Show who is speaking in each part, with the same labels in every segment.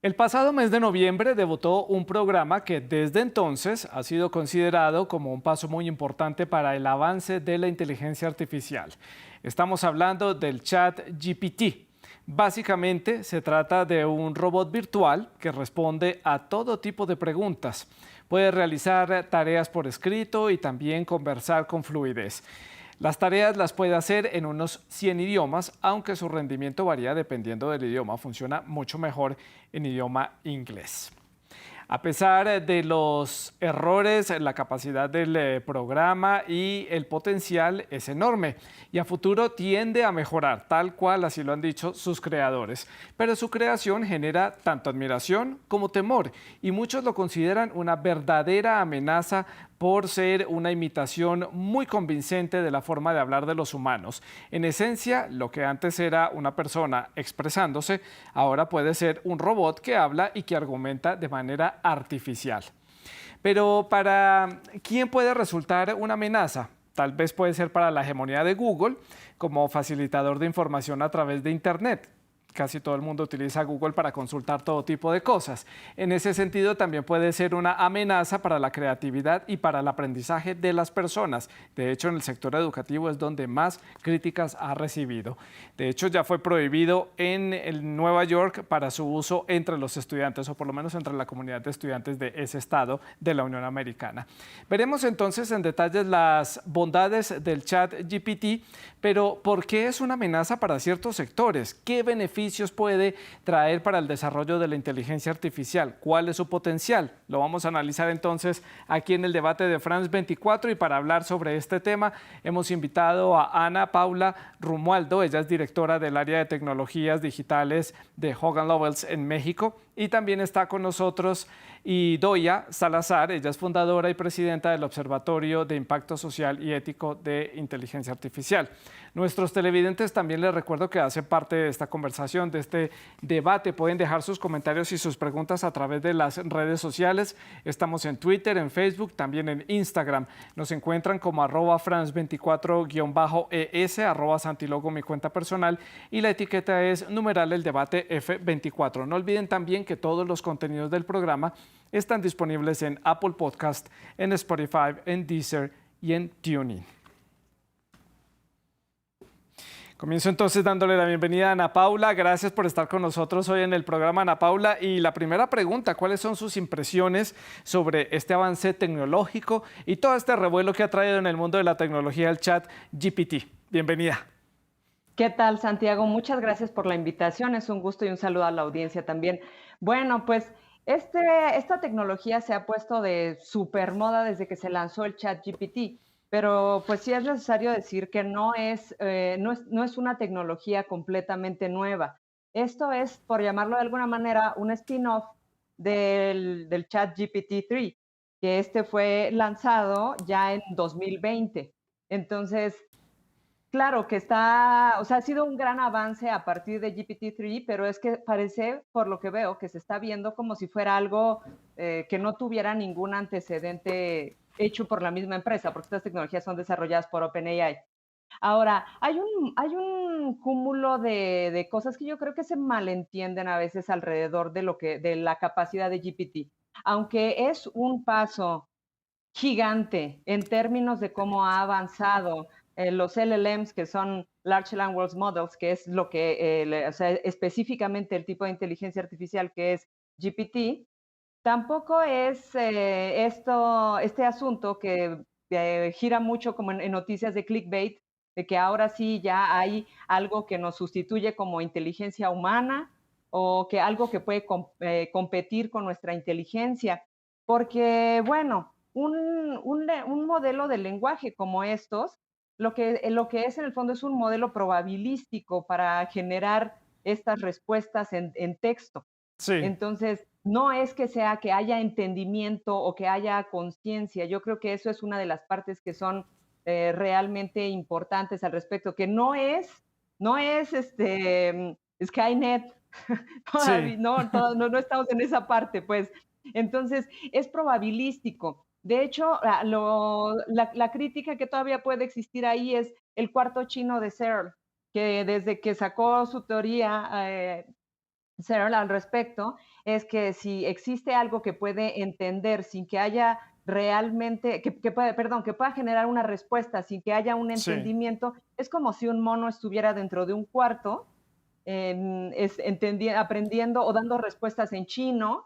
Speaker 1: El pasado mes de noviembre debutó un programa que desde entonces ha sido considerado como un paso muy importante para el avance de la inteligencia artificial. Estamos hablando del Chat GPT. Básicamente se trata de un robot virtual que responde a todo tipo de preguntas. Puede realizar tareas por escrito y también conversar con fluidez. Las tareas las puede hacer en unos 100 idiomas, aunque su rendimiento varía dependiendo del idioma. Funciona mucho mejor en idioma inglés. A pesar de los errores, la capacidad del programa y el potencial es enorme y a futuro tiende a mejorar, tal cual así lo han dicho sus creadores. Pero su creación genera tanto admiración como temor y muchos lo consideran una verdadera amenaza por ser una imitación muy convincente de la forma de hablar de los humanos. En esencia, lo que antes era una persona expresándose, ahora puede ser un robot que habla y que argumenta de manera artificial. Pero ¿para quién puede resultar una amenaza? Tal vez puede ser para la hegemonía de Google como facilitador de información a través de Internet. Casi todo el mundo utiliza Google para consultar todo tipo de cosas. En ese sentido, también puede ser una amenaza para la creatividad y para el aprendizaje de las personas. De hecho, en el sector educativo es donde más críticas ha recibido. De hecho, ya fue prohibido en Nueva York para su uso entre los estudiantes, o por lo menos entre la comunidad de estudiantes de ese estado de la Unión Americana. Veremos entonces en detalles las bondades del Chat GPT, pero ¿por qué es una amenaza para ciertos sectores? ¿Qué beneficios puede traer para el desarrollo de la inteligencia artificial? ¿Cuál es su potencial? Lo vamos a analizar entonces aquí en el debate de France 24 y para hablar sobre este tema hemos invitado a Ana Paula Romualdo. Ella es directora del área de tecnologías digitales de Hogan Lovells en México y también está con nosotros Idoia Salazar. Ella es fundadora y presidenta del Observatorio de Impacto Social y Ético de Inteligencia Artificial. Nuestros televidentes también les recuerdo que hacen parte de esta conversación, de este debate. Pueden dejar sus comentarios y sus preguntas a través de las redes sociales. Estamos en Twitter, en Facebook, también en Instagram. Nos encuentran como @France24-ES, @Santilogo, mi cuenta personal, y la etiqueta es numeral el debate F24. No olviden también que todos los contenidos del programa están disponibles en Apple Podcast, en Spotify, en Deezer y en TuneIn. Comienzo entonces dándole la bienvenida a Ana Paula. Gracias por estar con nosotros hoy en el programa, Ana Paula. Y la primera pregunta, ¿cuáles son sus impresiones sobre este avance tecnológico y todo este revuelo que ha traído en el mundo de la tecnología el Chat GPT? Bienvenida.
Speaker 2: ¿Qué tal, Santiago? Muchas gracias por la invitación. Es un gusto y un saludo a la audiencia también. Bueno, pues esta tecnología se ha puesto de supermoda desde que se lanzó el Chat GPT, pero pues sí es necesario decir que no es una tecnología completamente nueva. Esto es, por llamarlo de alguna manera, un spin-off del Chat GPT-3, que este fue lanzado ya en 2020. Entonces, claro que o sea, ha sido un gran avance a partir de GPT-3, pero es que parece, por lo que veo, que se está viendo como si fuera algo que no tuviera ningún antecedente hecho por la misma empresa, porque estas tecnologías son desarrolladas por OpenAI. Ahora, hay un cúmulo de cosas que yo creo que se malentienden a veces alrededor de la capacidad de GPT. Aunque es un paso gigante en términos de cómo ha avanzado los LLMs, que son Large Language Models, que es lo que, o sea, específicamente el tipo de inteligencia artificial que es GPT. Tampoco es este asunto que gira mucho como en noticias de clickbait, de que ahora sí ya hay algo que nos sustituye como inteligencia humana o que algo que puede competir con nuestra inteligencia. Porque, bueno, un modelo de lenguaje como estos, lo que es en el fondo es un modelo probabilístico para generar estas respuestas en texto.
Speaker 1: Sí.
Speaker 2: Entonces, no es que sea que haya entendimiento o que haya conciencia. Yo creo que eso es una de las partes que son realmente importantes al respecto, que no es Skynet,
Speaker 1: Sí.
Speaker 2: todavía no estamos en esa parte, pues. Entonces, es probabilístico. De hecho, la crítica que todavía puede existir ahí es el cuarto chino de Searle, que desde que sacó su teoría Searle al respecto, es que si existe algo que puede entender sin que haya realmente, que pueda generar una respuesta sin que haya un
Speaker 1: Sí,
Speaker 2: entendimiento, es como si un mono estuviera dentro de un cuarto, aprendiendo o dando respuestas en chino,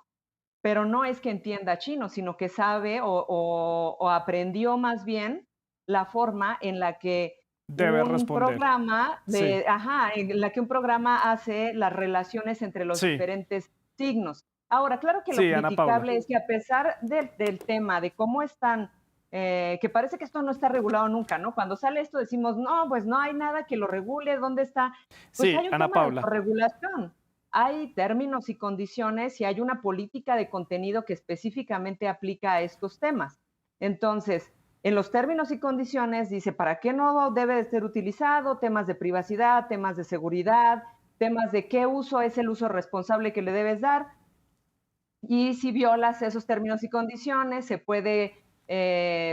Speaker 2: pero no es que entienda chino, sino que sabe o aprendió más bien la forma en la que
Speaker 1: debe
Speaker 2: un
Speaker 1: responder.
Speaker 2: programa
Speaker 1: Sí,
Speaker 2: en la que un programa hace las relaciones entre los
Speaker 1: sí,
Speaker 2: diferentes signos. Ahora, claro que lo
Speaker 1: sí, Ana Paula.
Speaker 2: criticable es que a pesar del tema, de cómo están, que parece que esto no está regulado nunca, ¿no? Cuando sale esto decimos, no, pues no hay nada que lo regule, ¿dónde está? Pues
Speaker 1: Sí,
Speaker 2: hay un
Speaker 1: Ana
Speaker 2: tema de
Speaker 1: Paula.
Speaker 2: autorregulación, hay términos y condiciones y hay una política de contenido que específicamente aplica a estos temas. Entonces, en los términos y condiciones dice para qué no debe de ser utilizado, temas de privacidad, temas de seguridad, temas de qué uso es el uso responsable que le debes dar. Y si violas esos términos y condiciones, se puede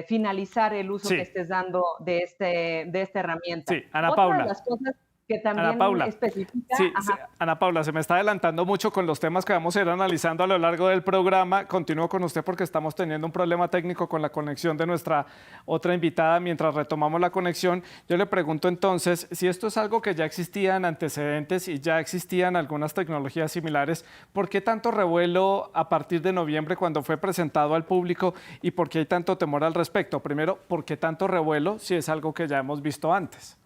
Speaker 2: finalizar el uso que
Speaker 1: Sí,
Speaker 2: estés dando de esta herramienta.
Speaker 1: sí, Ana
Speaker 2: Otra de
Speaker 1: Paula.
Speaker 2: las cosas que
Speaker 1: Ana
Speaker 2: también
Speaker 1: Paula,
Speaker 2: especifica,
Speaker 1: sí, sí,
Speaker 2: ajá,
Speaker 1: Ana Paula, se me está adelantando mucho con los temas que vamos a ir analizando a lo largo del programa. Continúo con usted porque estamos teniendo un problema técnico con la conexión de nuestra otra invitada. Mientras retomamos la conexión, yo le pregunto entonces si esto es algo que ya existía en antecedentes y ya existían algunas tecnologías similares, ¿por qué tanto revuelo a partir de noviembre cuando fue presentado al público y por qué hay tanto temor al respecto? Primero, ¿por qué tanto revuelo si es algo que ya hemos visto antes?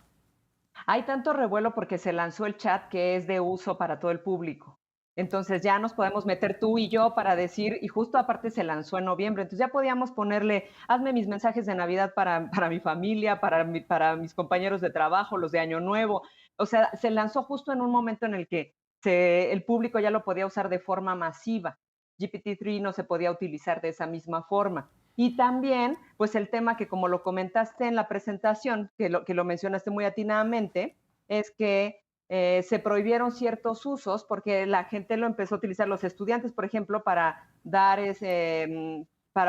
Speaker 2: hay tanto revuelo porque se lanzó el chat que es de uso para todo el público. Entonces ya nos podemos meter tú y yo para decir, y justo aparte se lanzó en noviembre, entonces ya podíamos ponerle, hazme mis mensajes de Navidad para mi familia, para mis compañeros de trabajo, los de Año Nuevo. O sea, se lanzó justo en un momento en el que el público ya lo podía usar de forma masiva. GPT-3 no se podía utilizar de esa misma forma. Y también, pues el tema que como lo comentaste en la presentación, que lo mencionaste muy atinadamente, es que se prohibieron ciertos usos porque la gente lo empezó a utilizar, los estudiantes, por ejemplo, para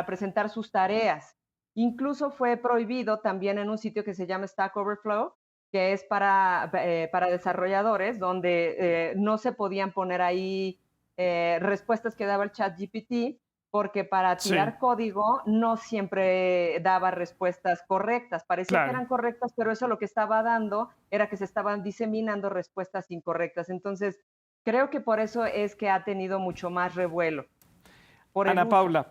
Speaker 2: presentar sus tareas. Incluso fue prohibido también en un sitio que se llama Stack Overflow, que es para desarrolladores, donde no se podían poner ahí respuestas que daba el chat GPT, porque para
Speaker 1: Sí,
Speaker 2: tirar código no siempre daba respuestas correctas. Parecía que
Speaker 1: claro.
Speaker 2: eran correctas, pero eso lo que estaba dando era que se estaban diseminando respuestas incorrectas. Entonces, creo que por eso es que ha tenido mucho más revuelo, por el
Speaker 1: Ana
Speaker 2: uso.
Speaker 1: Paula,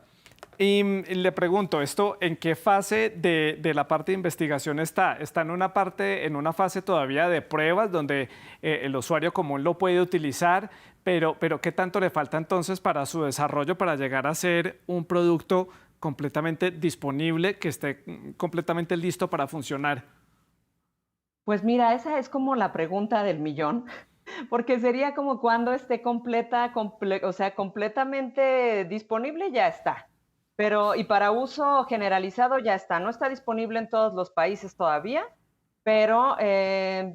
Speaker 1: y le pregunto, ¿esto en qué fase de la parte de investigación está? ¿Está en una parte, en una fase todavía de pruebas donde el usuario común lo puede utilizar, pero qué tanto le falta entonces para su desarrollo para llegar a ser un producto completamente disponible, que esté completamente listo para funcionar?
Speaker 2: Pues mira, esa es como la pregunta del millón, porque sería como cuando esté o sea, completamente disponible, ya está. Pero, y para uso generalizado ya está. No está disponible en todos los países todavía, pero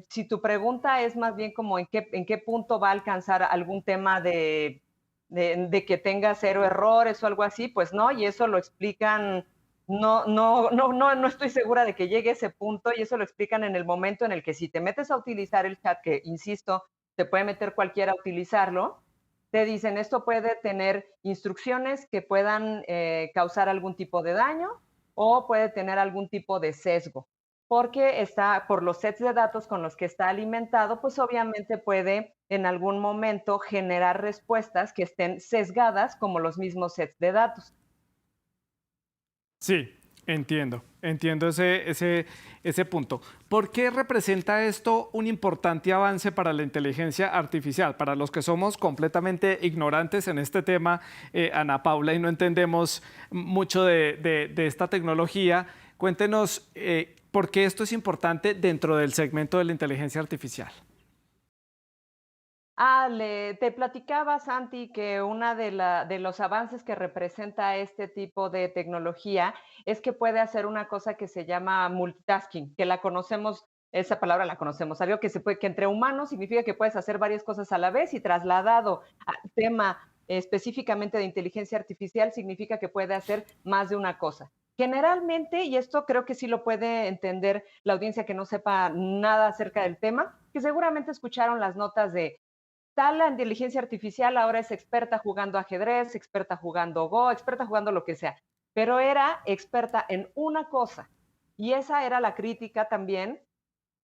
Speaker 2: si tu pregunta es más bien como en qué punto va a alcanzar algún tema de que tenga cero errores o algo así, pues no, y eso lo explican, no estoy segura de que llegue a ese punto, y eso lo explican en el momento en el que si te metes a utilizar el chat, que insisto, te puede meter cualquiera a utilizarlo, te dicen esto puede tener instrucciones que puedan causar algún tipo de daño o puede tener algún tipo de sesgo, porque está por los sets de datos con los que está alimentado, pues obviamente puede en algún momento generar respuestas que estén sesgadas como los mismos sets de datos.
Speaker 1: Sí, entiendo ese punto. ¿Por qué representa esto un importante avance para la inteligencia artificial? Para los que somos completamente ignorantes en este tema, Ana Paula, y no entendemos mucho de esta tecnología, cuéntenos por qué esto es importante dentro del segmento de la inteligencia artificial.
Speaker 2: Te platicaba, Santi, que una de los avances que representa este tipo de tecnología es que puede hacer una cosa que se llama multitasking, que la conocemos, esa palabra la conocemos, algo que se puede, que entre humanos significa que puedes hacer varias cosas a la vez y trasladado al tema específicamente de inteligencia artificial significa que puede hacer más de una cosa. Generalmente, y esto creo que sí lo puede entender la audiencia que no sepa nada acerca del tema, que seguramente escucharon las notas de tal la inteligencia artificial ahora es experta jugando ajedrez, experta jugando Go, experta jugando lo que sea, pero era experta en una cosa. Y esa era la crítica también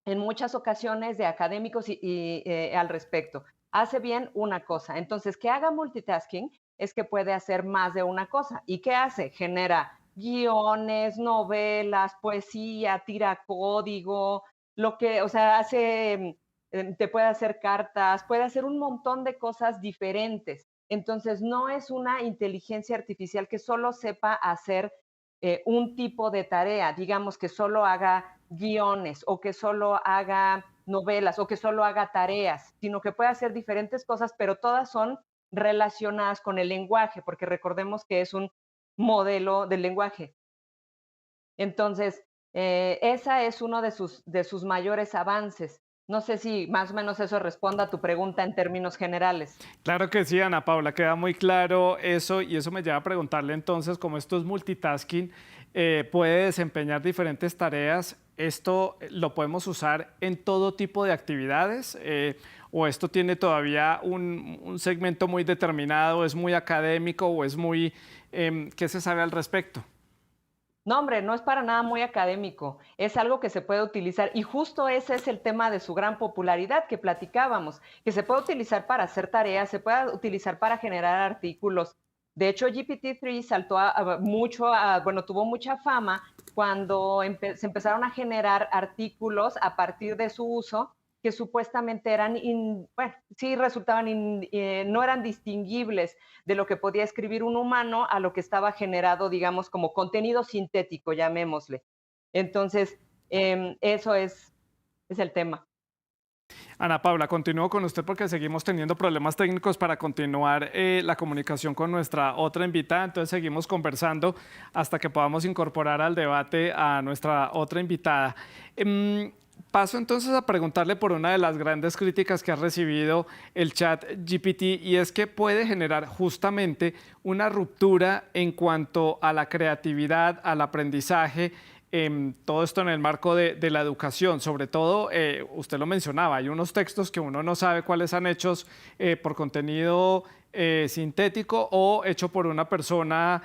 Speaker 2: en muchas ocasiones de académicos al respecto. Hace bien una cosa. Entonces, que haga multitasking es que puede hacer más de una cosa. ¿Y qué hace? Genera guiones, novelas, poesía, tira código, lo que, o sea, te puede hacer cartas, puede hacer un montón de cosas diferentes. Entonces, no es una inteligencia artificial que solo sepa hacer un tipo de tarea, digamos que solo haga guiones o que solo haga novelas o que solo haga tareas, sino que puede hacer diferentes cosas, pero todas son relacionadas con el lenguaje, porque recordemos que es un modelo del lenguaje. Entonces, esa es uno de sus mayores avances. No sé si más o menos eso responda a tu pregunta en términos generales.
Speaker 1: Claro que sí, Ana Paula, queda muy claro eso y eso me lleva a preguntarle entonces cómo esto es multitasking, puede desempeñar diferentes tareas. ¿Esto lo podemos usar en todo tipo de actividades o esto tiene todavía un segmento muy determinado, es muy académico o es muy, ¿qué se sabe al respecto?
Speaker 2: No, hombre, no es para nada muy académico, es algo que se puede utilizar y justo ese es el tema de su gran popularidad que platicábamos, que se puede utilizar para hacer tareas, se puede utilizar para generar artículos. De hecho, GPT-3 saltó bueno, tuvo mucha fama cuando se empezaron a generar artículos a partir de su uso que supuestamente bueno, sí resultaban, no eran distinguibles de lo que podía escribir un humano a lo que estaba generado, digamos, como contenido sintético, llamémosle. Entonces, eso es el tema.
Speaker 1: Ana Paula, continúo con usted porque seguimos teniendo problemas técnicos para continuar la comunicación con nuestra otra invitada. Entonces seguimos conversando hasta que podamos incorporar al debate a nuestra otra invitada. Paso entonces a preguntarle por una de las grandes críticas que ha recibido el chat GPT y es que puede generar justamente una ruptura en cuanto a la creatividad, al aprendizaje, todo esto en el marco de la educación. Sobre todo, usted lo mencionaba, hay unos textos que uno no sabe cuáles han hechos por contenido sintético o hecho por una persona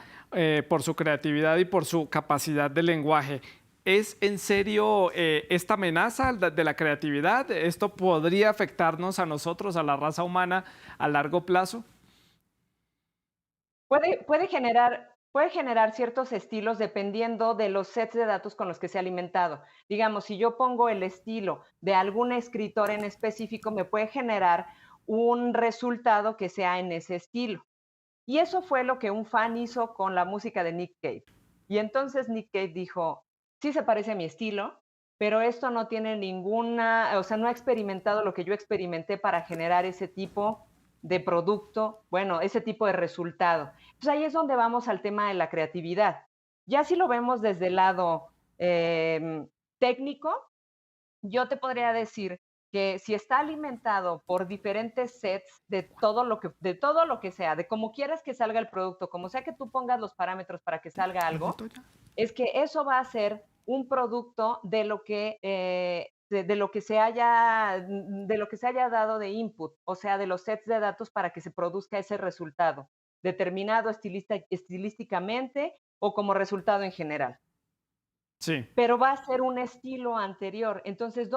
Speaker 1: por su creatividad y por su capacidad de lenguaje. ¿Es en serio esta amenaza de la creatividad? ¿Esto podría afectarnos a nosotros, a la raza humana, a largo plazo?
Speaker 2: Puede generar ciertos estilos dependiendo de los sets de datos con los que se ha alimentado. Digamos, si yo pongo el estilo de algún escritor en específico, me puede generar un resultado que sea en ese estilo. Y eso fue lo que un fan hizo con la música de Nick Cave. Y entonces Nick Cave dijo, sí se parece a mi estilo, pero esto no tiene ninguna, o sea, no ha experimentado lo que yo experimenté para generar ese tipo de producto, bueno, ese tipo de resultado. Entonces ahí es donde vamos al tema de la creatividad. Ya si lo vemos desde el lado técnico, yo te podría decir que si está alimentado por diferentes sets de todo lo que sea, de cómo quieras que salga el producto, como sea que tú pongas los parámetros para que salga
Speaker 1: ¿Lo
Speaker 2: algo,
Speaker 1: meto ya?
Speaker 2: es que eso va a ser un producto de lo que se haya, de lo que se haya dado de input, o sea, de los sets de datos para que se produzca ese resultado, determinado estilísticamente o como resultado en general.
Speaker 1: Sí,
Speaker 2: Pero va a ser un estilo anterior. Entonces,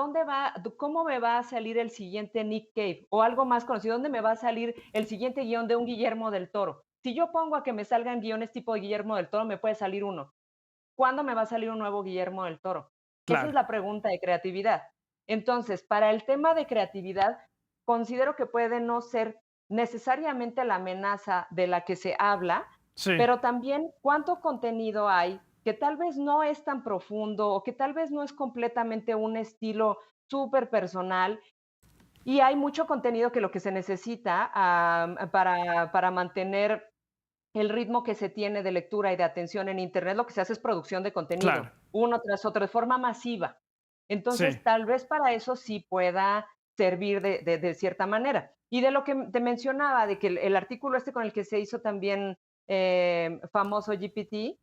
Speaker 2: cómo me va a salir el siguiente Nick Cave? O algo más conocido, ¿dónde me va a salir el siguiente guión de un Guillermo del Toro? Si yo pongo a que me salgan guiones tipo de Guillermo del Toro, me puede salir uno. ¿Cuándo me va a salir un nuevo Guillermo del Toro? Esa es
Speaker 1: claro.
Speaker 2: la pregunta de creatividad. Entonces, para el tema de creatividad, considero que puede no ser necesariamente la amenaza de la que se habla,
Speaker 1: Sí,
Speaker 2: pero también cuánto contenido hay que tal vez no es tan profundo o que tal vez no es completamente un estilo súper personal y hay mucho contenido que lo que se necesita para mantener el ritmo que se tiene de lectura y de atención en Internet, lo que se hace es producción de
Speaker 1: claro.
Speaker 2: contenido, uno tras otro, de forma masiva.
Speaker 1: Sí,
Speaker 2: Entonces, tal vez para eso sí pueda servir de cierta manera. Y de lo que te mencionaba, de que el artículo este con el que se hizo también famoso GPT,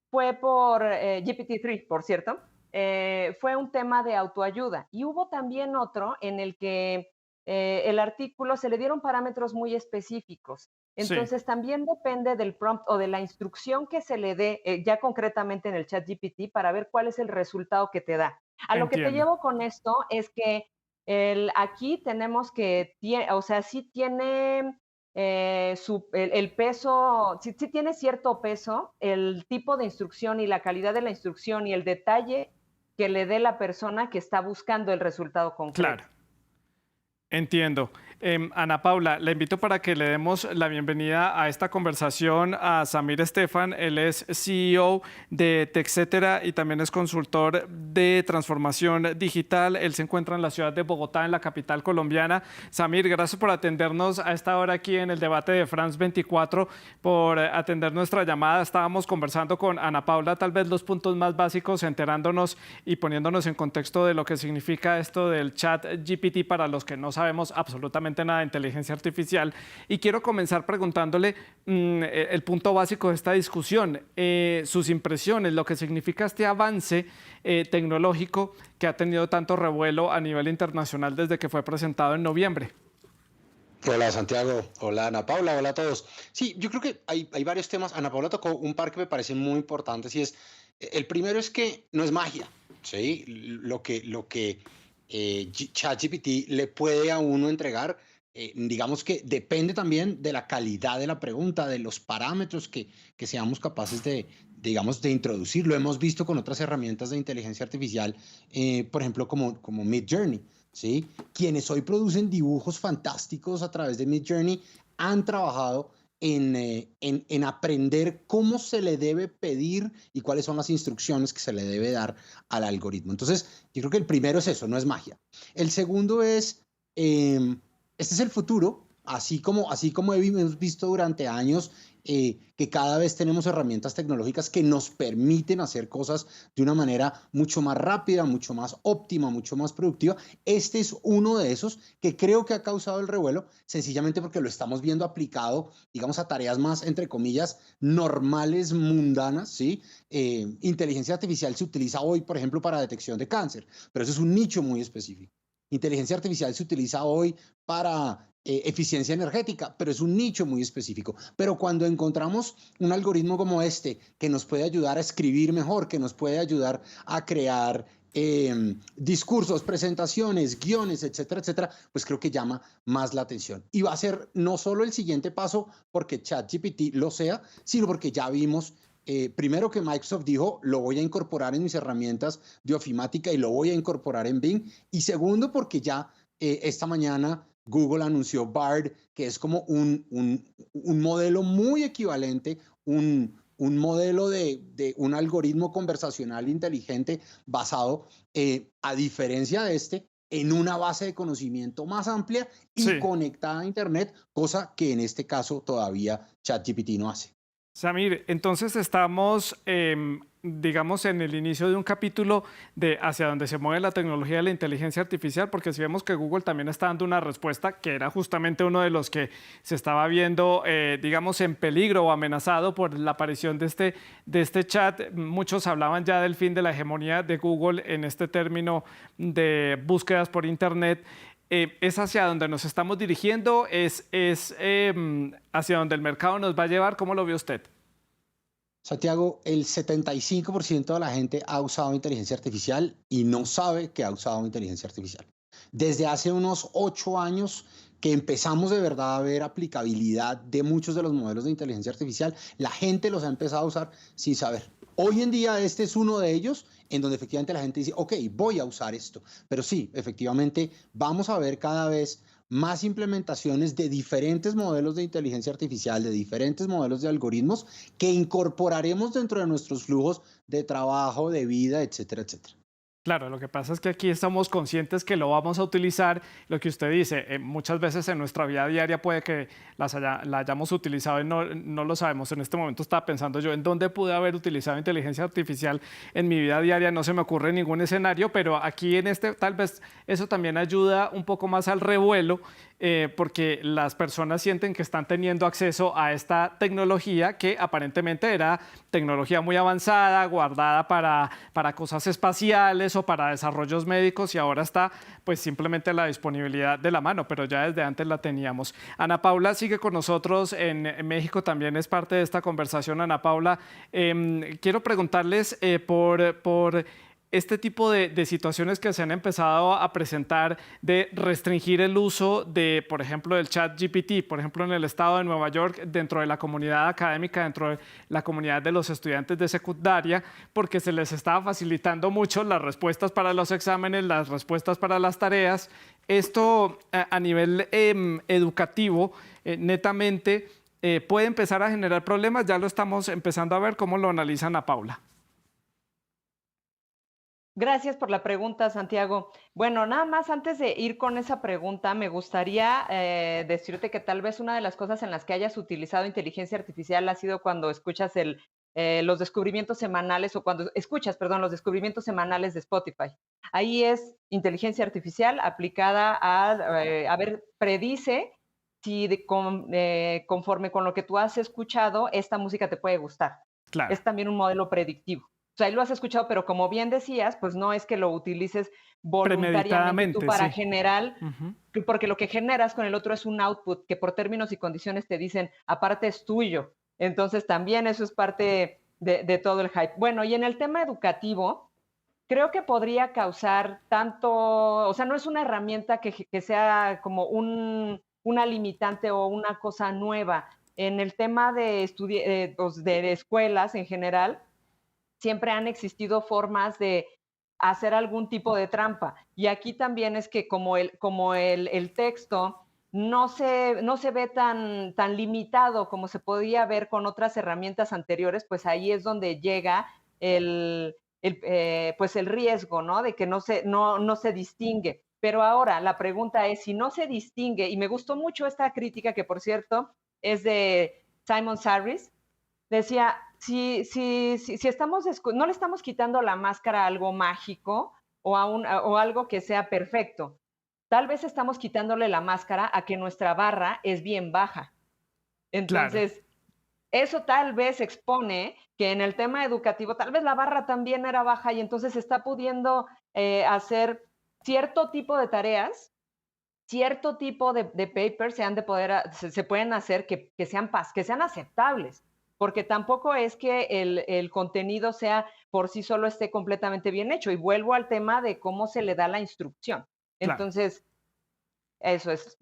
Speaker 2: fue por GPT-3, por cierto, fue un tema de autoayuda. Y hubo también otro en el que el artículo, se le dieron parámetros muy específicos.
Speaker 1: Sí,
Speaker 2: Entonces, también depende del prompt o de la instrucción que se le dé ya concretamente en el chat GPT para ver cuál es el resultado que te da. A lo que te
Speaker 1: entiendo.
Speaker 2: llevo con esto es que aquí tenemos que, o sea, sí tiene el peso, sí tiene cierto peso, el tipo de instrucción y la calidad de la instrucción y el detalle que le dé la persona que está buscando el resultado
Speaker 1: Claro.
Speaker 2: concreto.
Speaker 1: Entiendo. Ana Paula, le invito para que le demos la bienvenida a esta conversación a Samir Estefan. Él es CEO de TechCetera y también es consultor de transformación digital. Él se encuentra en la ciudad de Bogotá, en la capital colombiana. Samir, gracias por atendernos a esta hora aquí en el debate de France 24, por atender nuestra llamada. Estábamos conversando con Ana Paula, tal vez los puntos más básicos, enterándonos y poniéndonos en contexto de lo que significa esto del chat GPT para los que no sabemos absolutamente nada de inteligencia artificial. Y quiero comenzar preguntándole el punto básico de esta discusión, sus impresiones, lo que significa este avance tecnológico que ha tenido tanto revuelo a nivel internacional desde que fue presentado en noviembre.
Speaker 3: Hola Santiago, hola Ana Paula, hola a todos. Sí, yo creo que hay varios temas. Ana Paula tocó un par que me parecen muy importantes y es, el primero es que no es magia, ¿sí? ChatGPT le puede a uno entregar, digamos que depende también de la calidad de la pregunta, de los parámetros que seamos capaces digamos, de introducir. Lo hemos visto con otras herramientas de inteligencia artificial, por ejemplo, como Midjourney. ¿Sí? Quienes hoy producen dibujos fantásticos a través de Midjourney han trabajado en aprender cómo se le debe pedir y cuáles son las instrucciones que se le debe dar al algoritmo. Entonces, yo creo que el primero es eso, no es magia. El segundo es, este es el futuro, así como hemos visto durante años que cada vez tenemos herramientas tecnológicas que nos permiten hacer cosas de una manera mucho más rápida, mucho más óptima, mucho más productiva. Este es uno de esos que creo que ha causado el revuelo, sencillamente porque lo estamos viendo aplicado, digamos, a tareas más, entre comillas, normales, mundanas, ¿sí? Inteligencia artificial se utiliza hoy, por ejemplo, para detección de cáncer, pero eso es un nicho muy específico. Inteligencia artificial se utiliza hoy para eficiencia energética, pero es un nicho muy específico. Pero cuando encontramos un algoritmo como este que nos puede ayudar a escribir mejor, que nos puede ayudar a crear discursos, presentaciones, guiones, etcétera, etcétera, pues creo que llama más la atención. Y va a ser no solo el siguiente paso porque ChatGPT lo sea, sino porque ya vimos primero que Microsoft dijo, lo voy a incorporar en mis herramientas de ofimática y lo voy a incorporar en Bing. Y segundo, porque ya esta mañana Google anunció Bard, que es como un modelo muy equivalente, un modelo de un algoritmo conversacional inteligente basado, a diferencia de este, en una base de conocimiento más amplia y
Speaker 1: Sí.
Speaker 3: conectada a Internet, cosa que en este caso todavía ChatGPT no hace.
Speaker 1: Samir, entonces estamos, digamos, en el inicio de un capítulo de hacia dónde se mueve la tecnología de la inteligencia artificial, porque si vemos que Google también está dando una respuesta que era justamente uno de los que se estaba viendo, digamos, en peligro o amenazado por la aparición de este chat. Muchos hablaban ya del fin de la hegemonía de Google en este término de búsquedas por Internet. ¿Es hacia donde nos estamos dirigiendo? ¿Es hacia donde el mercado nos va a llevar? ¿Cómo lo ve usted?
Speaker 3: Santiago, el 75% de la gente ha usado inteligencia artificial y no sabe que ha usado inteligencia artificial. Desde hace unos 8 años que empezamos de verdad a ver aplicabilidad de muchos de los modelos de inteligencia artificial, la gente los ha empezado a usar sin saber. Hoy en día este es uno de ellos en donde efectivamente la gente dice, ok, voy a usar esto. Pero sí, efectivamente vamos a ver cada vez más implementaciones de diferentes modelos de inteligencia artificial, de diferentes modelos de algoritmos que incorporaremos dentro de nuestros flujos de trabajo, de vida, etcétera, etcétera.
Speaker 1: Claro, lo que pasa es que aquí estamos conscientes que lo vamos a utilizar. Lo que usted dice, muchas veces en nuestra vida diaria puede que la hayamos utilizado y no lo sabemos. En este momento estaba pensando yo en dónde pude haber utilizado inteligencia artificial en mi vida diaria. No se me ocurre ningún escenario, pero aquí en este tal vez eso también ayuda un poco más al revuelo porque las personas sienten que están teniendo acceso a esta tecnología que aparentemente era tecnología muy avanzada, guardada para cosas espaciales o para desarrollos médicos y ahora está pues simplemente a la disponibilidad de la mano, pero ya desde antes la teníamos. Ana Paula sigue con nosotros en México, también es parte de esta conversación. Ana Paula, quiero preguntarles por este tipo de situaciones que se han empezado a presentar de restringir el uso de, por ejemplo, del chat GPT, por ejemplo, en el estado de Nueva York, dentro de la comunidad académica, dentro de la comunidad de los estudiantes de secundaria, porque se les estaba facilitando mucho las respuestas para los exámenes, las respuestas para las tareas. Esto a nivel educativo, netamente, puede empezar a generar problemas. Ya lo estamos empezando a ver. ¿Cómo lo analiza Ana Paula?
Speaker 2: Gracias por la pregunta, Santiago. Bueno, nada más antes de ir con esa pregunta, me gustaría decirte que tal vez una de las cosas en las que hayas utilizado inteligencia artificial ha sido cuando escuchas los descubrimientos semanales o cuando escuchas, perdón, los descubrimientos semanales de Spotify. Ahí es inteligencia artificial aplicada a ver, predice si conforme con lo que tú has escuchado, esta música te puede gustar.
Speaker 1: Claro.
Speaker 2: Es también un modelo predictivo. O sea, ahí lo has escuchado, pero como bien decías, pues no es que lo utilices voluntariamente tú para
Speaker 1: sí.
Speaker 2: generar,
Speaker 1: Ujú.
Speaker 2: porque lo que generas con el otro es un output que por términos y condiciones te dicen, aparte es tuyo. Entonces también eso es parte de todo el hype. Bueno, y en el tema educativo, creo que podría causar tanto, o sea, no es una herramienta que sea como una limitante o una cosa nueva. En el tema de escuelas en general, siempre han existido formas de hacer algún tipo de trampa. Y aquí también es que como el texto no se ve tan limitado como se podía ver con otras herramientas anteriores, pues ahí es donde llega pues el riesgo, ¿no? De que no se distingue. Pero ahora la pregunta es, si no se distingue, y me gustó mucho esta crítica que, por cierto, es de Simon Saris, decía, si no le estamos quitando la máscara a algo mágico o algo que sea perfecto, tal vez estamos quitándole la máscara a que nuestra barra es bien baja.
Speaker 1: Claro.
Speaker 2: Entonces, eso tal vez expone que en el tema educativo, tal vez la barra también era baja y entonces se está pudiendo hacer cierto tipo de tareas, cierto tipo de papers se pueden hacer que sean aceptables, porque tampoco es que el contenido sea por sí solo esté completamente bien hecho. Y vuelvo al tema de cómo se le da la instrucción.
Speaker 1: Claro.
Speaker 2: Entonces, esas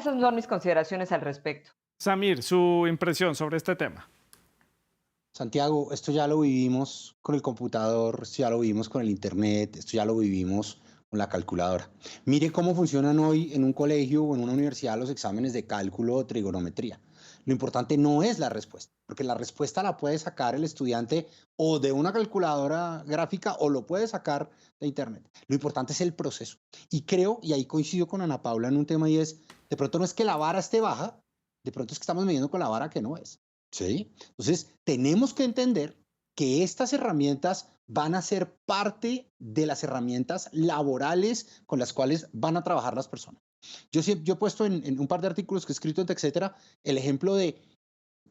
Speaker 2: son mis consideraciones al respecto.
Speaker 1: Samir, su impresión sobre este tema.
Speaker 3: Santiago, esto ya lo vivimos con el computador, esto ya lo vivimos con el internet, esto ya lo vivimos con la calculadora. Mire cómo funcionan hoy en un colegio o en una universidad los exámenes de cálculo o trigonometría. Lo importante no es la respuesta, porque la respuesta la puede sacar el estudiante o de una calculadora gráfica o lo puede sacar de internet. Lo importante es el proceso. Y creo, y ahí coincido con Ana Paula en un tema, y es, de pronto no es que la vara esté baja, de pronto es que estamos midiendo con la vara que no es. ¿Sí? Entonces, tenemos que entender que estas herramientas van a ser parte de las herramientas laborales con las cuales van a trabajar las personas. Yo he puesto en un par de artículos que he escrito en TechCetera el ejemplo de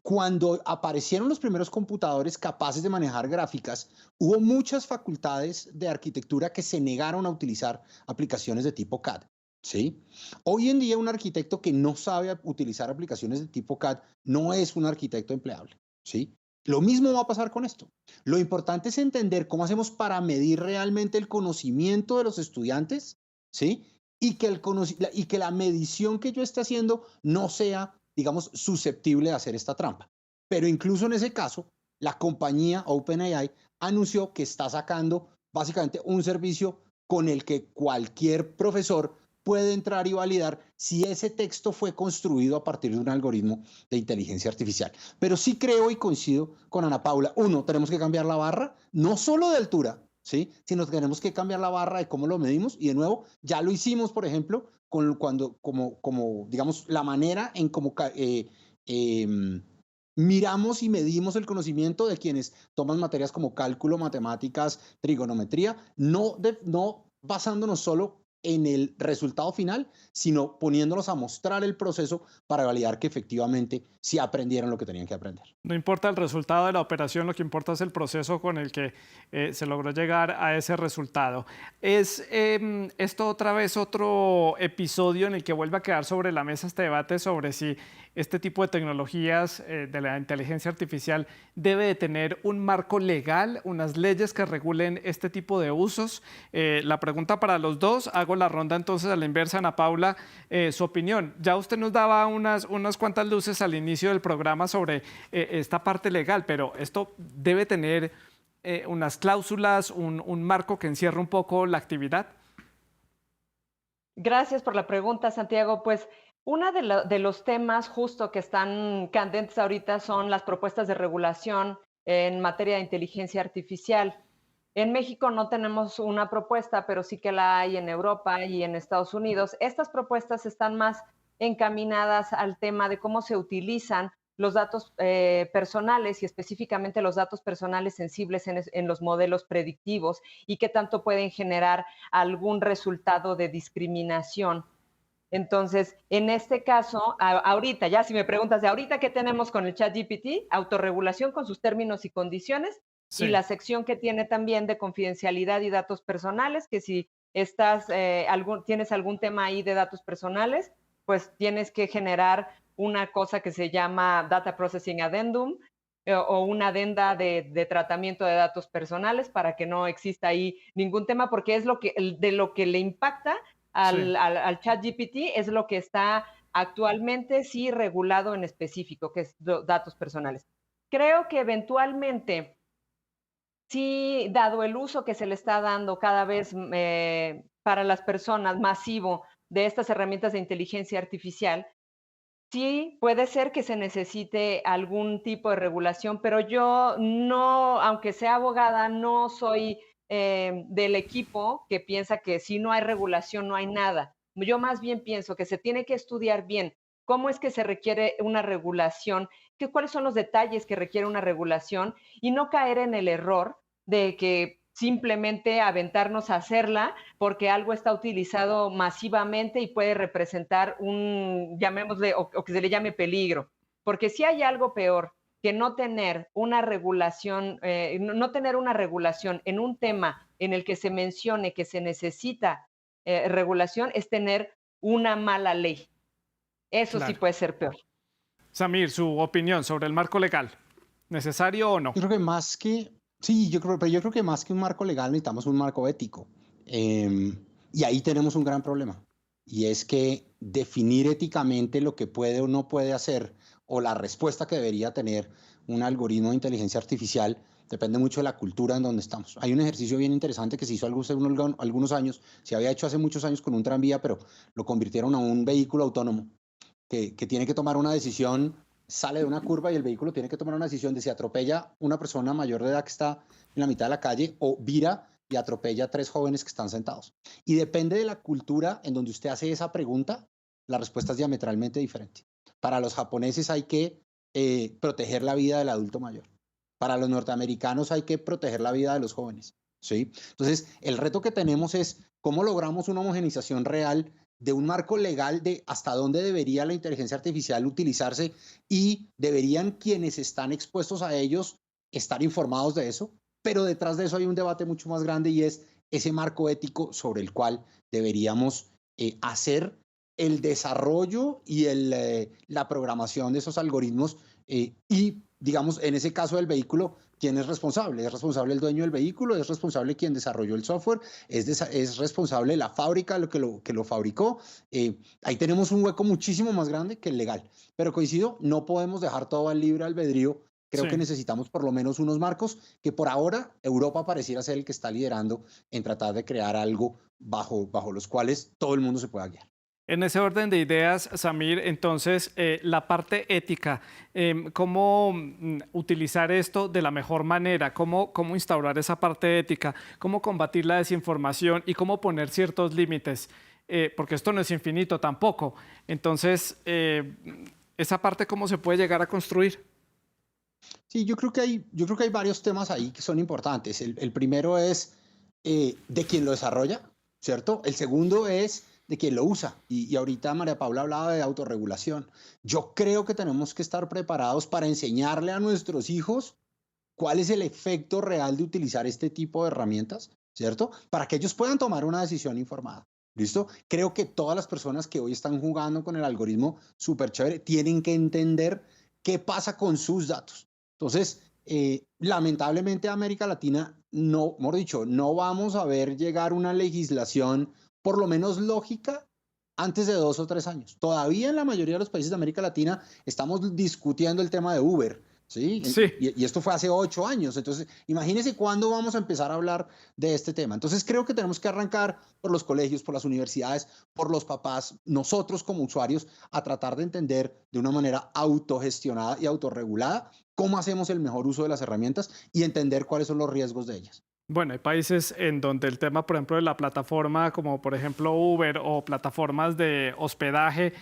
Speaker 3: cuando aparecieron los primeros computadores capaces de manejar gráficas, hubo muchas facultades de arquitectura que se negaron a utilizar aplicaciones de tipo CAD. ¿Sí? Hoy en día un arquitecto que no sabe utilizar aplicaciones de tipo CAD no es un arquitecto empleable. ¿Sí? Lo mismo va a pasar con esto. Lo importante es entender cómo hacemos para medir realmente el conocimiento de los estudiantes, ¿sí? Y que la medición que yo esté haciendo no sea, digamos, susceptible de hacer esta trampa. Pero incluso en ese caso, la compañía OpenAI anunció que está sacando básicamente un servicio con el que cualquier profesor puede entrar y validar si ese texto fue construido a partir de un algoritmo de inteligencia artificial. Pero sí creo y coincido con Ana Paula. Uno, tenemos que cambiar la barra, no solo de altura, ¿sí? Sino que tenemos que cambiar la barra de cómo lo medimos. Y de nuevo, ya lo hicimos, por ejemplo, como digamos, la manera en cómo miramos y medimos el conocimiento de quienes toman materias como cálculo, matemáticas, trigonometría, no basándonos solo en el resultado final, sino poniéndolos a mostrar el proceso para validar que efectivamente sí aprendieron lo que tenían que aprender.
Speaker 1: No importa el resultado de la operación, lo que importa es el proceso con el que se logró llegar a ese resultado. ¿Es esto otra vez otro episodio en el que vuelve a quedar sobre la mesa este debate sobre si este tipo de tecnologías de la inteligencia artificial debe de tener un marco legal, unas leyes que regulen este tipo de usos? La pregunta para los dos, hago la ronda entonces a la inversa. Ana Paula, su opinión. Ya usted nos daba unas cuantas luces al inicio del programa sobre esta parte legal, pero esto debe tener unas cláusulas, un marco que encierre un poco la actividad.
Speaker 2: Gracias por la pregunta, Santiago. Pues uno de los temas justo que están candentes ahorita son las propuestas de regulación en materia de inteligencia artificial. En México no tenemos una propuesta, pero sí que la hay en Europa y en Estados Unidos. Estas propuestas están más encaminadas al tema de cómo se utilizan los datos personales y específicamente los datos personales sensibles en los modelos predictivos y qué tanto pueden generar algún resultado de discriminación. Entonces, en este caso, ahorita, ya si me preguntas de ahorita qué tenemos con el ChatGPT, autorregulación con sus términos y condiciones, y
Speaker 1: Sí,
Speaker 2: la sección que tiene también de confidencialidad y datos personales, que si tienes algún tema ahí de datos personales, pues tienes que generar una cosa que se llama Data Processing Addendum o una adenda de tratamiento de datos personales para que no exista ahí ningún tema, porque es de lo que le impacta
Speaker 1: sí.
Speaker 2: al chat GPT es lo que está actualmente sí regulado en específico, que es datos personales. Creo que eventualmente, sí, dado el uso que se le está dando cada vez para las personas masivo de estas herramientas de inteligencia artificial, sí, puede ser que se necesite algún tipo de regulación, pero yo no, aunque sea abogada, no soy del equipo que piensa que si no hay regulación no hay nada. Yo más bien pienso que se tiene que estudiar bien cómo es que se requiere una regulación, cuáles son los detalles que requiere una regulación y no caer en el error de que simplemente aventarnos a hacerla porque algo está utilizado masivamente y puede representar llamémosle, o que se le llame peligro. Porque si hay algo peor que no tener una regulación, no tener una regulación en un tema en el que se mencione que se necesita regulación, es tener una mala ley. Eso sí
Speaker 1: Claro.
Speaker 2: puede ser peor.
Speaker 1: Samir, su opinión sobre el marco legal, ¿necesario o no?
Speaker 3: Yo creo que más que, sí, pero yo creo que más que un marco legal necesitamos un marco ético. Y ahí tenemos un gran problema. Y es que definir éticamente lo que puede o no puede hacer, o la respuesta que debería tener un algoritmo de inteligencia artificial, depende mucho de la cultura en donde estamos. Hay un ejercicio bien interesante que se hizo algunos años, se había hecho hace muchos años con un tranvía, pero lo convirtieron a un vehículo autónomo que tiene que tomar una decisión, sale de una curva y el vehículo tiene que tomar una decisión de si atropella una persona mayor de edad que está en la mitad de la calle o vira y atropella a tres jóvenes que están sentados. Y depende de la cultura en donde usted hace esa pregunta, la respuesta es diametralmente diferente. Para los japoneses hay que proteger la vida del adulto mayor. Para los norteamericanos hay que proteger la vida de los jóvenes. ¿Sí? Entonces, el reto que tenemos es cómo logramos una homogenización real de un marco legal de hasta dónde debería la inteligencia artificial utilizarse y deberían quienes están expuestos a ellos estar informados de eso, pero detrás de eso hay un debate mucho más grande y es ese marco ético sobre el cual deberíamos hacer el desarrollo y la programación de esos algoritmos y, digamos, en ese caso del vehículo, ¿quién es responsable? ¿Es responsable el dueño del vehículo? ¿Es responsable quien desarrolló el software? ¿Es responsable la fábrica que lo fabricó? Ahí tenemos un hueco muchísimo más grande que el legal. Pero coincido, no podemos dejar todo al libre albedrío. Creo que
Speaker 1: Sí.
Speaker 3: necesitamos por lo menos unos marcos que por ahora Europa pareciera ser el que está liderando en tratar de crear algo bajo los cuales todo el mundo se pueda guiar.
Speaker 1: En ese orden de ideas, Samir, entonces, la parte ética, ¿cómo utilizar esto de la mejor manera? ¿Cómo instaurar esa parte ética? ¿Cómo combatir la desinformación y cómo poner ciertos límites? Porque esto no es infinito tampoco. Entonces, esa parte, ¿cómo se puede llegar a construir?
Speaker 3: Sí, yo creo que hay varios temas ahí que son importantes. El primero es de quien lo desarrolla, ¿cierto? El segundo es de quien lo usa. Y ahorita María Paula hablaba de autorregulación. Yo creo que tenemos que estar preparados para enseñarle a nuestros hijos cuál es el efecto real de utilizar este tipo de herramientas, ¿cierto? Para que ellos puedan tomar una decisión informada. ¿Listo? Creo que todas las personas que hoy están jugando con el algoritmo súper chévere tienen que entender qué pasa con sus datos. Entonces, lamentablemente América Latina, no, mejor dicho, no vamos a ver llegar una legislación por lo menos lógica antes de 2 o 3 años. Todavía en la mayoría de los países de América Latina estamos discutiendo el tema de Uber. ¿Sí?
Speaker 1: Sí.
Speaker 3: Y esto fue hace 8 años. Entonces, imagínense cuándo vamos a empezar a hablar de este tema. Entonces, creo que tenemos que arrancar por los colegios, por las universidades, por los papás, nosotros como usuarios, a tratar de entender de una manera autogestionada y autorregulada cómo hacemos el mejor uso de las herramientas y entender cuáles son los riesgos de ellas.
Speaker 1: Bueno, hay países en donde el tema, por ejemplo, de la plataforma, como por ejemplo Uber o plataformas de hospedaje,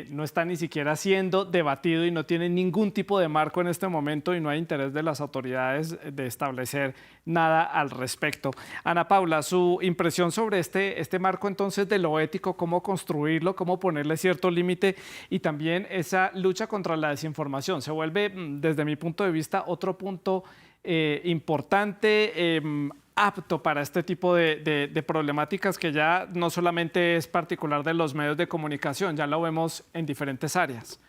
Speaker 1: no está ni siquiera siendo debatido y no tiene ningún tipo de marco en este momento y no hay interés de las autoridades de establecer nada al respecto. Ana Paula, su impresión sobre este marco entonces de lo ético, cómo construirlo, cómo ponerle cierto límite y también esa lucha contra la desinformación. Se vuelve, desde mi punto de vista, otro punto importante, apto para este tipo de problemáticas que ya no solamente es particular de los medios de comunicación, ya lo vemos en diferentes áreas.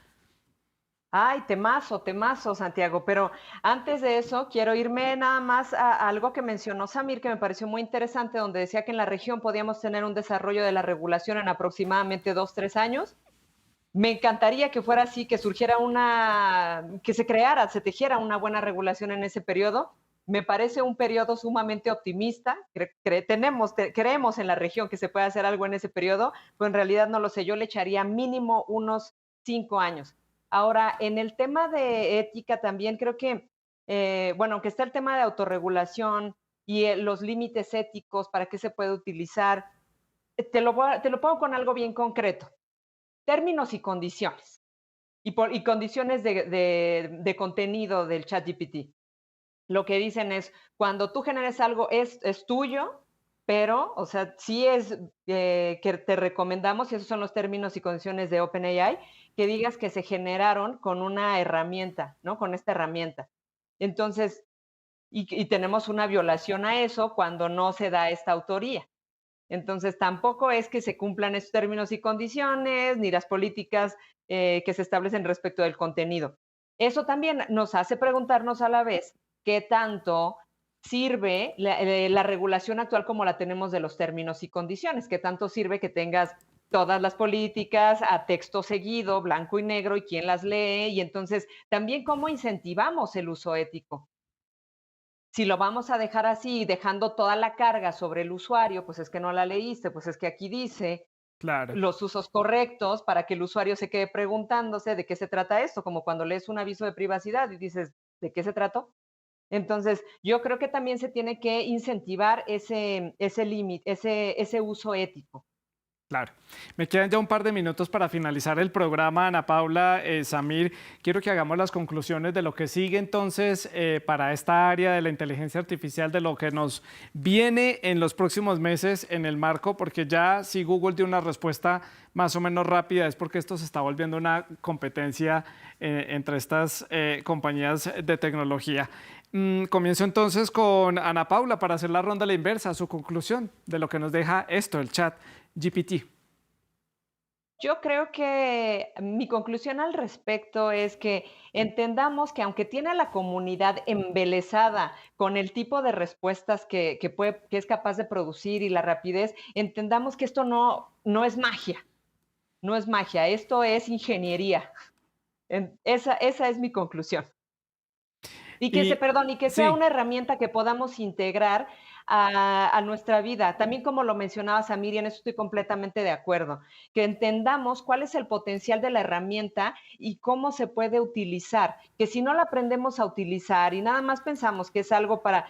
Speaker 2: Ay, temazo, Santiago. Pero antes de eso, quiero irme nada más a algo que mencionó Samir, que me pareció muy interesante, donde decía que en la región podíamos tener un desarrollo de la regulación en aproximadamente 2, 3 años. Me encantaría que fuera así, que surgiera que se creara, se tejiera una buena regulación en ese periodo. Me parece un periodo sumamente optimista. Creemos en la región que se puede hacer algo en ese periodo, pero en realidad no lo sé. Yo le echaría mínimo unos 5 años. Ahora, en el tema de ética también creo que, bueno, aunque está el tema de autorregulación y los límites éticos, para qué se puede utilizar, te lo pongo con algo bien concreto. Términos y condiciones. Y condiciones de contenido del ChatGPT. Lo que dicen es, cuando tú generes algo es tuyo, pero, o sea, sí es que te recomendamos, y esos son los términos y condiciones de OpenAI, que digas que se generaron con una herramienta, ¿no? Con esta herramienta. Entonces, y tenemos una violación a eso cuando no se da esta autoría. Entonces, tampoco es que se cumplan esos términos y condiciones, ni las políticas que se establecen respecto del contenido. Eso también nos hace preguntarnos a la vez qué tanto sirve la regulación actual como la tenemos de los términos y condiciones, qué tanto sirve que tengas todas las políticas a texto seguido, blanco y negro, y quién las lee, y entonces también cómo incentivamos el uso ético. Si lo vamos a dejar así, dejando toda la carga sobre el usuario, pues es que no la leíste, pues es que aquí dice
Speaker 1: Claro.
Speaker 2: los usos correctos para que el usuario se quede preguntándose de qué se trata esto, como cuando lees un aviso de privacidad y dices, ¿de qué se trató? Entonces, yo creo que también se tiene que incentivar ese límite, ese uso ético.
Speaker 1: Claro. Me quedan ya un par de minutos para finalizar el programa, Ana Paula, Samir. Quiero que hagamos las conclusiones de lo que sigue entonces para esta área de la inteligencia artificial, de lo que nos viene en los próximos meses en el marco, porque ya si Google dio una respuesta más o menos rápida es porque esto se está volviendo una competencia entre estas compañías de tecnología. Comienzo entonces con Ana Paula para hacer la ronda a la inversa, su conclusión de lo que nos deja esto, el chat GPT.
Speaker 2: Yo creo que mi conclusión al respecto es que entendamos que aunque tiene a la comunidad embelesada con el tipo de respuestas que es capaz de producir y la rapidez, entendamos que esto no es magia, no es magia, esto es ingeniería. Esa es mi conclusión. Y que sea
Speaker 1: Sí,
Speaker 2: una herramienta que podamos integrar a nuestra vida. También como lo mencionaba Samir, y en eso estoy completamente de acuerdo, que entendamos cuál es el potencial de la herramienta y cómo se puede utilizar, que si no la aprendemos a utilizar y nada más pensamos que es algo para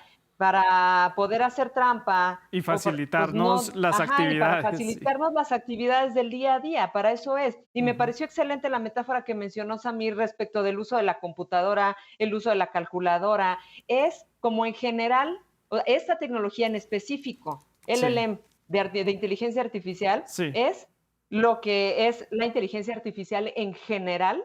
Speaker 2: poder hacer trampa,
Speaker 1: y
Speaker 2: pues no,
Speaker 1: facilitarnos las
Speaker 2: ajá, y para
Speaker 1: actividades. Sí.
Speaker 2: facilitarnos las actividades del día a día, para eso es. Y me
Speaker 1: Ujú.
Speaker 2: pareció excelente la metáfora que mencionó Samir respecto del uso de la computadora, el uso de la calculadora, es como en general, esta tecnología en específico,
Speaker 1: Sí.
Speaker 2: LLM, de inteligencia artificial
Speaker 1: Sí,
Speaker 2: es lo que es la inteligencia artificial en general,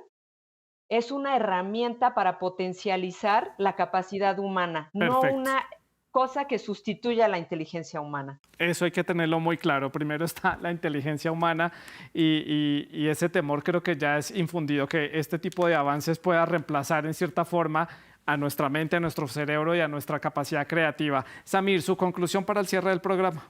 Speaker 2: es una herramienta para potencializar la capacidad humana, no
Speaker 1: perfecto.
Speaker 2: una cosa que sustituya a la inteligencia humana.
Speaker 1: Eso hay que tenerlo muy claro. Primero está la inteligencia humana y ese temor creo que ya es infundido, que este tipo de avances pueda reemplazar en cierta forma a nuestra mente, a nuestro cerebro y a nuestra capacidad creativa. Samir, su conclusión para el cierre del programa.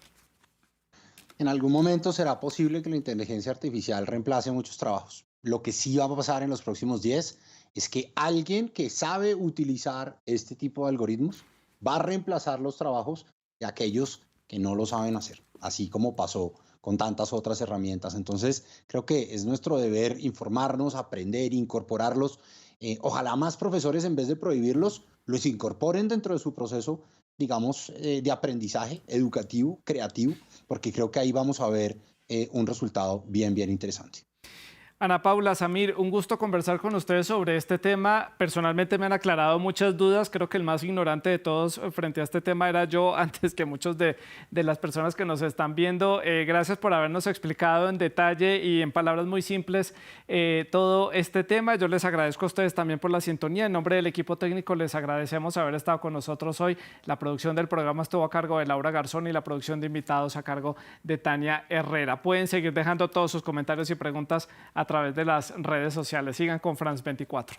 Speaker 3: En algún momento será posible que la inteligencia artificial reemplace muchos trabajos. Lo que sí va a pasar en los próximos 10 es que alguien que sabe utilizar este tipo de algoritmos va a reemplazar los trabajos de aquellos que no lo saben hacer, así como pasó con tantas otras herramientas. Entonces, creo que es nuestro deber informarnos, aprender, incorporarlos. Ojalá más profesores, en vez de prohibirlos, los incorporen dentro de su proceso, digamos, de aprendizaje educativo, creativo, porque creo que ahí vamos a ver un resultado bien, bien interesante.
Speaker 1: Ana Paula, Samir, un gusto conversar con ustedes sobre este tema. Personalmente me han aclarado muchas dudas. Creo que el más ignorante de todos frente a este tema era yo, antes que muchos de las personas que nos están viendo. Gracias por habernos explicado en detalle y en palabras muy simples todo este tema. Yo les agradezco a ustedes también por la sintonía. En nombre del equipo técnico les agradecemos haber estado con nosotros hoy. La producción del programa estuvo a cargo de Laura Garzón y la producción de invitados a cargo de Tania Herrera. Pueden seguir dejando todos sus comentarios y preguntas a través de las redes sociales. Sigan con France 24.